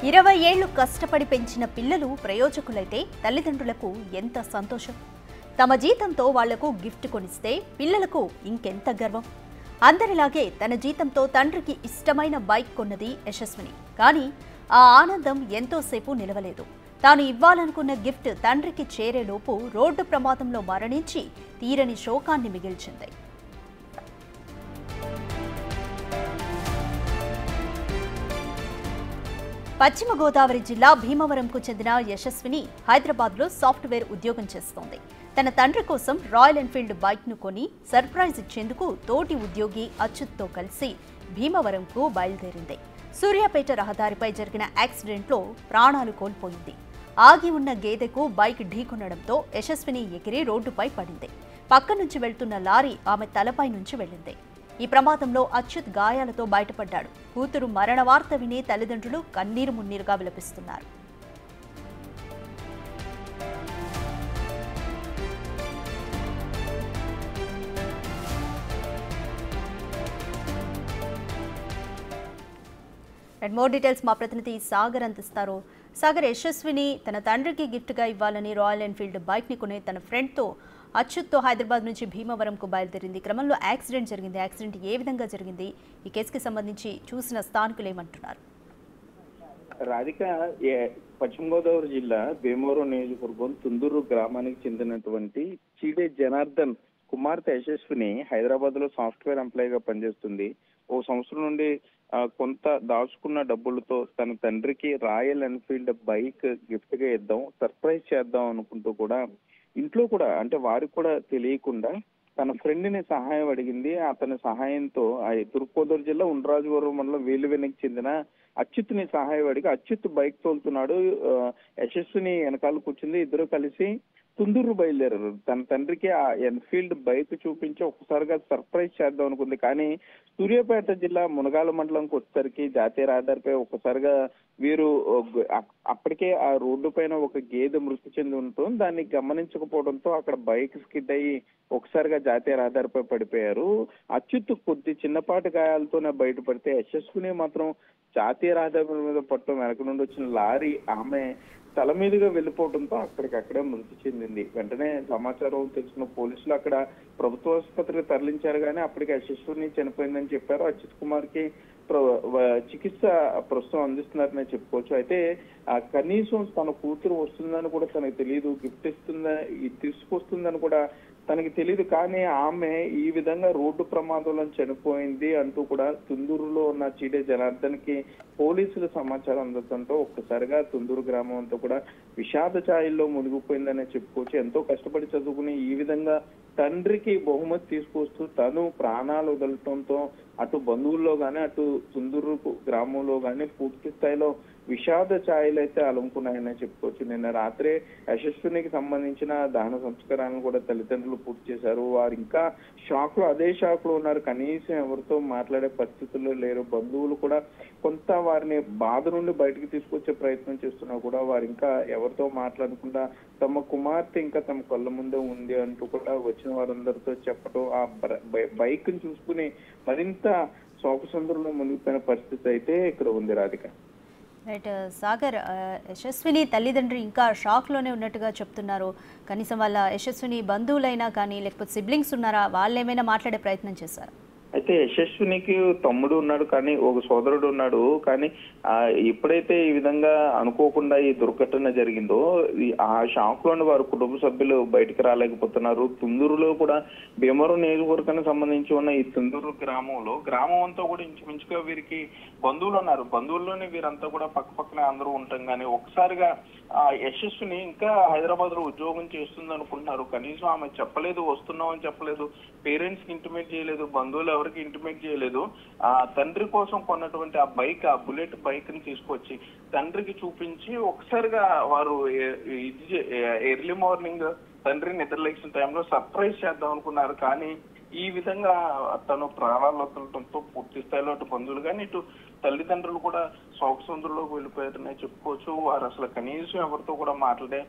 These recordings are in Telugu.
20 ఏళ్లు కష్టపడి పెంచిన పిల్లలు ప్రయోజకులైతే తల్లిదండ్రులకు ఎంత సంతోషం. తమ జీతంతో వాళ్లకు గిఫ్ట్ కొనిస్తే పిల్లలకు ఇంకెంత గర్వం. అందరిలాగే తన జీతంతో తండ్రికి ఇష్టమైన బైక్ కొన్నది యశస్విని. కానీ ఆ ఆనందం ఎంతోసేపు నిలవలేదు. తాను ఇవ్వాలనుకున్న గిఫ్ట్ తండ్రికి చేరేలోపు రోడ్డు ప్రమాదంలో మరణించి తీరని శోకాన్ని మిగిల్చింది. పశ్చిమ గోదావరి జిల్లా భీమవరంకు చెందిన యశస్విని హైదరాబాద్లో సాఫ్ట్వేర్ ఉద్యోగం చేస్తోంది. తన తండ్రి కోసం రాయల్ ఎన్ఫీల్డ్ బైక్ను కొని సర్ప్రైజ్ ఇచ్చేందుకు తోటి ఉద్యోగి అచ్యుత్తో కలిసి భీమవరంకు బయలుదేరింది. సూర్యాపేట రహదారిపై జరిగిన యాక్సిడెంట్లో ప్రాణాలు కోల్పోయింది. ఆగి ఉన్న గేదెకు బైక్ ఢీకొనడంతో యశస్విని ఎగిరి రోడ్డుపై పడింది. పక్క నుంచి వెళ్తున్న లారీ ఆమె తలపై నుంచి వెళ్ళింది. ఈ ప్రమాదంలో అచ్యుత్ గాయాలతో బయటపడ్డాడు. కూతురు మరణ వార్త విని తల్లిదండ్రులు కన్నీరు మున్నీరుగా విలపిస్తున్నారు. మోర్ డీటెయిల్స్ మా ప్రతినిధి సాగర్ అందిస్తారు. సాగర్, యశస్విని తన తండ్రికి గిఫ్ట్గా ఇవ్వాలని రాయల్ ఎన్ఫీల్డ్ బైక్ని కొనే తన ఫ్రెండ్తో అచ్యుత్తో హైదరాబాద్ నుంచి భీమవరంకు బయలుదేరింది. క్రమంలో యాక్సిడెంట్ జరిగింది. యాక్సిడెంట్ ఏ విధంగా జరిగింది? ఈ కేసుకి సంబంధించి చూసిన స్థానికులు ఏమంటున్నారు? రాధిక, పశ్చిమ గోదావరి జిల్లా భీమవరం నియోజకవర్గం తుందూరు గ్రామానికి చెందినటువంటి చీడే జనార్దన్ కుమార్తె యశస్విని హైదరాబాద్ లో సాఫ్ట్వేర్ ఎంప్లాయీగా పనిచేస్తుంది. ఓ సంవత్సరం నుండి కొంత దాచుకున్న డబ్బులతో తన తండ్రికి రాయల్ ఎన్ఫీల్డ్ బైక్ గిఫ్ట్ గా ఇద్దాం, సర్ప్రైజ్ చేద్దాం అనుకుంటూ కూడా ఇంట్లో కూడా అంటే వారికి కూడా తెలియకుండా తన ఫ్రెండ్ ని సహాయం అడిగింది. అతని సహాయంతో తూర్పుగోదావరి జిల్లా ఉండ్రాజవరం మండలం వేలువెనకి చెందిన అచ్యుత్ ని సహాయం అడిగి అచ్యుత్ బైక్ తోలుతున్నాడు. యశస్విని వెనకాల కూర్చుంది. ఇద్దరు కలిసి తుందూరు బయలుదేరారు. తన తండ్రికి ఆ ఎన్ఫీల్డ్ బైక్ చూపించి ఒక్కసారిగా సర్ప్రైజ్ చేద్దాం అనుకుంది. కానీ సూర్యాపేట జిల్లా మునగాల మండలంకి వచ్చేసరికి జాతీయ రహదారిపై ఒక్కసారిగా వీరు అప్పటికే ఆ రోడ్డు పైన ఒక గేదె మృతి చెంది ఉండటం దాన్ని గమనించకపోవడంతో అక్కడ బైక్ స్కిడ్ అయ్యి ఒకసారిగా జాతీయ రహదారిపై పడిపోయారు. అచ్యుత్ కొద్ది చిన్నపాటి గాయాలతోనే బయటపడితే యశస్విని మాత్రం జాతీయ రహదారి మీద పట్టడం వెనక నుండి వచ్చిన లారీ ఆమె తల మీదుగా వెళ్ళిపోవడంతో అక్కడికక్కడే మృతి చెందింది. వెంటనే సమాచారం తెలిసిన పోలీసులు అక్కడ ప్రభుత్వ ఆసుపత్రికి తరలించారు. కానీ అప్పటికి యశస్విని చనిపోయిందని చెప్పారు. అచ్యుత్ కుమార్ కి చికిత్స ప్రస్తుతం అందిస్తున్నారనే చెప్పుకోవచ్చు. అయితే కనీసం తన కూతురు వస్తుందని కూడా తనకు తెలియదు, గిఫ్ట్ తీసుకొస్తుందని కూడా తనకి తెలియదు. కానీ ఆమె ఈ విధంగా రోడ్డు ప్రమాదంలో చనిపోయింది అంటూ కూడా తుందూరులో ఉన్న చీడే జనార్దన్ కి పోలీసులు సమాచారం అందడంతో ఒక్కసారిగా తుందూరు గ్రామం అంతా కూడా విషాద ఛాయల్లో మునిగిపోయిందనే చెప్పుకోవచ్చు. ఎంతో కష్టపడి చదువుకుని ఈ విధంగా తండ్రికి బహుమతి తీసుకొస్తూ తను ప్రాణాలు వదలటంతో అటు బంధువుల్లో గానీ అటు తుందూరు గ్రామంలో గానీ పూర్తి స్థాయిలో విషాద ఛాయలు అయితే అలుముకున్నాయని చెప్పుకోవచ్చు. నిన్న రాత్రే యశస్వినికి సంబంధించిన దహన సంస్కారాలను కూడా తల్లిదండ్రులు పూర్తి చేశారు. వారు ఇంకా అదే షాక్ లో ఉన్నారు. కనీసం ఎవరితో మాట్లాడే పరిస్థితుల్లో లేరు. బంధువులు కూడా కొంత వారిని బాధ నుండి బయటకు తీసుకొచ్చే ప్రయత్నం చేస్తున్నా కూడా వారు ఇంకా ఎవరితో మాట్లాడకుండా తమ కుమార్తె ఇంకా తమ కళ్ళ ముందే ఉంది అంటూ కూడా వచ్చిన వారందరితో చెప్పడం, ఆ బైక్ ని చూసుకుని మరింత శోకసంద్రంలో మునిగిపోయిన పరిస్థితి అయితే ఇక్కడ ఉంది. రాధిక, రైట్ సాగర్, యశస్విని తల్లిదండ్రులు ఇంకా షాక్లోనే ఉన్నట్టుగా చెప్తున్నారు. కనీసం వాళ్ళ యశస్విని బంధువులైనా కానీ లేకపోతే సిబ్లింగ్స్ ఉన్నారా, వాళ్ళు ఏమైనా మాట్లాడే ప్రయత్నం చేశారా? అయితే యశస్వినికి తమ్ముడు ఉన్నాడు, కానీ ఒక సోదరుడు ఉన్నాడు. కానీ ఎప్పుడైతే ఈ విధంగా అనుకోకుండా ఈ దుర్ఘటన జరిగిందో ఆ షాక్ లోని వారు కుటుంబ సభ్యులు బయటకు రాలేకపోతున్నారు. తుందూరులో కూడా భీమవరం నియోజకవర్గానికి సంబంధించి ఉన్న ఈ తుందూరు గ్రామం అంతా కూడా ఇంచుమించుగా వీరికి బంధువులు ఉన్నారు. బంధువుల్లోనే వీరంతా కూడా పక్కనే అందరూ ఉంటాం. కానీ ఒకసారిగా యశస్విని ఇంకా హైదరాబాద్ లో ఉద్యోగం చేస్తుంది అనుకుంటున్నారు. కనీసం ఆమె చెప్పలేదు, వస్తున్నామని చెప్పలేదు, పేరెంట్స్ కి ఇంటిమేట్ చేయలేదు, బంధువులు ఎవరికి ఇంటిమేట్ చేయలేదు. ఆ తండ్రి కోసం కొన్నటువంటి ఆ బుల్లెట్ బైక్ ని తీసుకొచ్చి తండ్రికి చూపించి ఒకసారిగా వారు ఎర్లీ మార్నింగ్ తండ్రి నిద్రలేసిన టైంలో సర్ప్రైజ్ చేద్దాం అనుకున్నారు. కానీ ఈ విధంగా తను ప్రాణాలు వదలడంతో పూర్తి స్థాయిలో అటు బంధువులు కానీ ఇటు తల్లిదండ్రులు కూడా శోకసంద్రంలోకి వెళ్ళిపోయారనే చెప్పుకోవచ్చు. వారు అసలు కనీసం ఎవరితో కూడా మాట్లాడే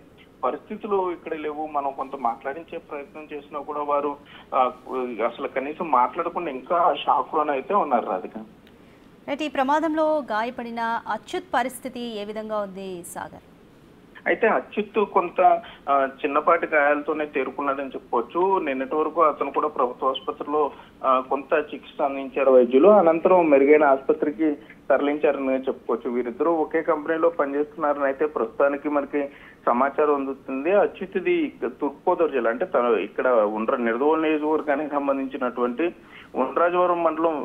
పరిస్థితులు ఇక్కడ లేవు. మనం కొంత మాట్లాడించే ప్రయత్నం చేసినా కూడా వారు అసలు కనీసం మాట్లాడకుండా ఇంకా షాక్ లోనే అయితే ఉన్నారు. రాధిక, రైట్, ఈ ప్రమాదంలో గాయపడిన అచ్యుత్ పరిస్థితి ఏ విధంగా ఉంది సాగర్? అయితే అచ్యుత్ కొంత చిన్నపాటి గాయాలతోనే తేరుకున్నాడని చెప్పుకోవచ్చు. నిన్నటి వరకు అతను కూడా ప్రభుత్వ ఆసుపత్రిలో కొంత చికిత్స అందించారు వైద్యులు. అనంతరం మెరుగైన ఆసుపత్రికి తరలించారని చెప్పుకోవచ్చు. వీరిద్దరూ ఒకే కంపెనీలో పనిచేస్తున్నారని అయితే ప్రస్తుతానికి మనకి సమాచారం అందుతుంది. అచ్యుత్ది తూర్పుగోదావరి జిల్లా, అంటే తను ఇక్కడ నిడదవోలు నియోజకవర్గానికి సంబంధించినటువంటి ఉండ్రాజవరం మండలం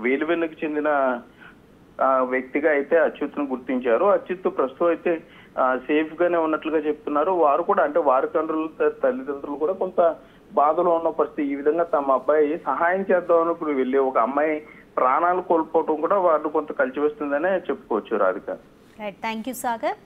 వేలువెన్నుకు చెందిన వ్యక్తిగా అయితే అచ్యుత్ను గుర్తించారు. అచ్యుత్ ప్రస్తుతం అయితే సేఫ్ గానే ఉన్నట్లుగా చెప్తున్నారు. వారు కూడా, అంటే వారి తల్లిదండ్రులు కూడా కొంత బాధలో ఉన్న పరిస్థితి. ఈ విధంగా తమ అబ్బాయి సహాయం చేద్దామని ఇప్పుడు వెళ్ళి ఒక అమ్మాయి ప్రాణాలు కోల్పోవటం కూడా వారిని కొంత కలిసివేస్తుందనే చెప్పుకోవచ్చు Radhika. Right, thank you Sagar.